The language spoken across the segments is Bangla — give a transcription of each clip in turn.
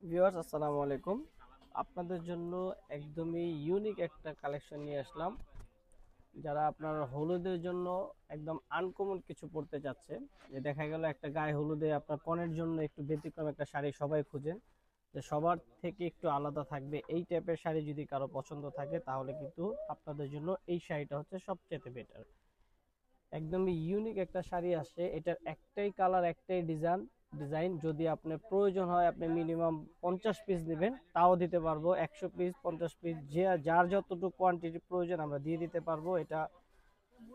ভিউয়ার্স আসসালামু আলাইকুম। আপনাদের জন্য একদমই ইউনিক একটা কালেকশন নিয়ে আসলাম। যারা আপনার হলুদের জন্য একদম আনকমন কিছু পড়তে চাচ্ছেন, যে দেখা গেল একটা গায়ে হলুদে আপনার কনের জন্য একটু ব্যতিক্রম একটা শাড়ি সবাই খুঁজেন, যে সবার থেকে একটু আলাদা থাকবে এই টাইপের শাড়ি যদি কারো পছন্দ থাকে তাহলে কিন্তু আপনাদের জন্য এই শাড়িটা হচ্ছে সবচেয়ে বেটার। একদমই ইউনিক একটা শাড়ি আসছে, এটার একটাই কালার একটাই ডিজাইন যদি আপনার প্রয়োজন হয় আপনি মিনিমাম 50 পিস নেবেন তাও দিতে পারবো, 100 পিস 50 পিস যে যার যতটুকু কোয়ান্টিটি প্রয়োজন আমরা দিয়ে দিতে পারবো। এটা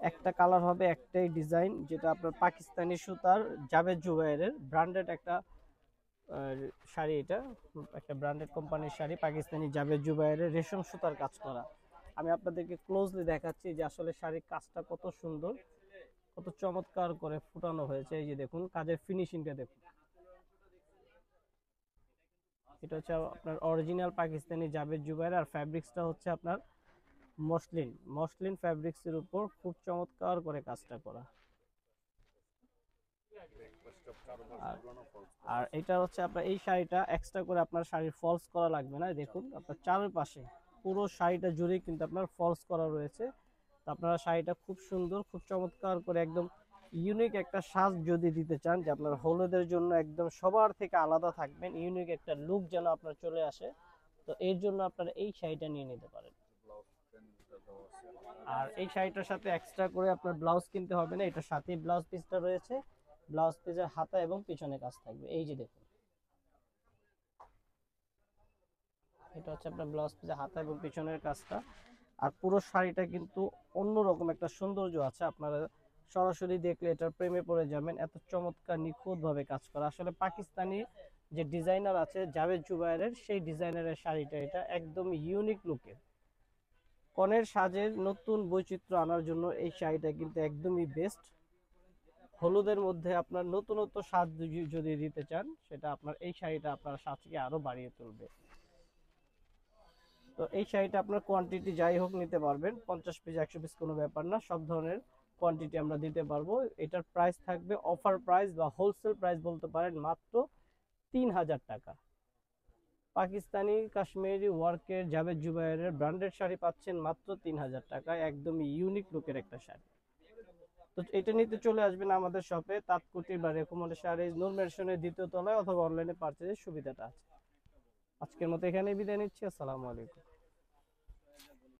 একটা কালার হবে একটাই ডিজাইন, যেটা আপনার পাকিস্তানি সুতার জাভেদ জুবাইরের ব্র্যান্ডেড একটা শাড়ি। এটা একটা ব্র্যান্ডেড কোম্পানির শাড়ি, পাকিস্তানি জাভেদ জুবাইরের রেশম সুতার কাজ করা। আমি আপনাদেরকে ক্লোজলি দেখাচ্ছি যে আসলে শাড়ির কাজটা কত সুন্দর, কত চমৎকার করে ফুটানো হয়েছে। এই যে দেখুন কাজের ফিনিশিংটা দেখুন। এটা হচ্ছে আপনার অরিজিনাল পাকিস্তানি জাভেদ জুবাইর, আর ফ্যাব্রিক্সটা হচ্ছে আপনার মসলিন মসলিন ফ্যাব্রিক্সের উপর খুব চমৎকার করে কাজটা করা। আর আর এটা হচ্ছে আপনার এই শাড়িটা এক্সট্রা করে আপনার শাড়ির ফলস করা লাগবে না। দেখুন আপনার চারপাশে পুরো শাড়িটা জুড়ে কিন্তু আপনার ফলস করা রয়েছে। তো আপনারা শাড়িটা খুব সুন্দর, খুব চমৎকার করে একদম ইউনিক একটা সাজ যদি দিতে চান, যে আপনার হলুদের জন্য একদম সবার থেকে আলাদা থাকবেন, ইউনিক একটা লুক যেন আপনার চলে আসে, তো এর জন্য আপনারা এই শাড়িটা নিয়ে নিতে পারেন। আর এই শাড়িটার সাথে এক্সট্রা করে আপনার ব্লাউজ কিনতে হবে না, এটার সাথেই ব্লাউজ পিসটা রয়েছে। ব্লাউজ পিসের হাতা এবং পিছনে কাজ থাকবে। এই যে দেখুন, এটা হচ্ছে আপনার ব্লাউজ পিসের হাতা এবং পিছনের কাজটা। আর পুরো শাড়িটা কিন্তু অন্যরকম একটা সৌন্দর্য আছে, আপনারা সরাসরি দেখলে এটার প্রেমে পড়ে যাবেন। এত চমৎকার নিখুঁত ভাবে কাজ করা, আসলে পাকিস্তানি যে ডিজাইনার আছে জাভেদ জুবাইরের, সেই ডিজাইনারের শাড়িটা এটা একদম ইউনিক লুকের। কনের সাজের নতুন বৈচিত্র্য আনার জন্য এই শাড়িটা কিন্তু একদমই বেস্ট। হলুদের মধ্যে আপনার নতুনত্ব স্বাদ যদি দিতে চান, সেটা আপনার এই শাড়িটা আপনার সাজকে আরো বাড়িয়ে তুলবে। তো এই শাড়িটা আপনার কোয়ান্টিটি যাই হোক নিতে পারবেন, 50 পিস 100 পিস কোনো ব্যাপার না, সব ধরনের কোয়ান্টিটি আমরা দিতে পারবো। এটার প্রাইস থাকবে অফার প্রাইস বা হোলসেল প্রাইস বলতে পারেন, মাত্র 3000 টাকা। পাকিস্তানি কাশ্মীরি ওয়ার্কের জাভেদ জুবাইরের ব্র্যান্ডেড শাড়ি পাচ্ছেন মাত্র 3000 টাকায়, একদমই ইউনিক লুকের একটা শাড়ি। তো এটা নিতে চলে আসবেন আমাদের শপে, তাঁতকুটির বা রেকমন্ডেশন শাড়ি নূর মেনশনের দ্বিতীয় তলায়, অথবা অনলাইনে পারচেজের সুবিধাটা আছে। আজকের মতো এখানেই বিদায় নিচ্ছি। আসসালামু আলাইকুম।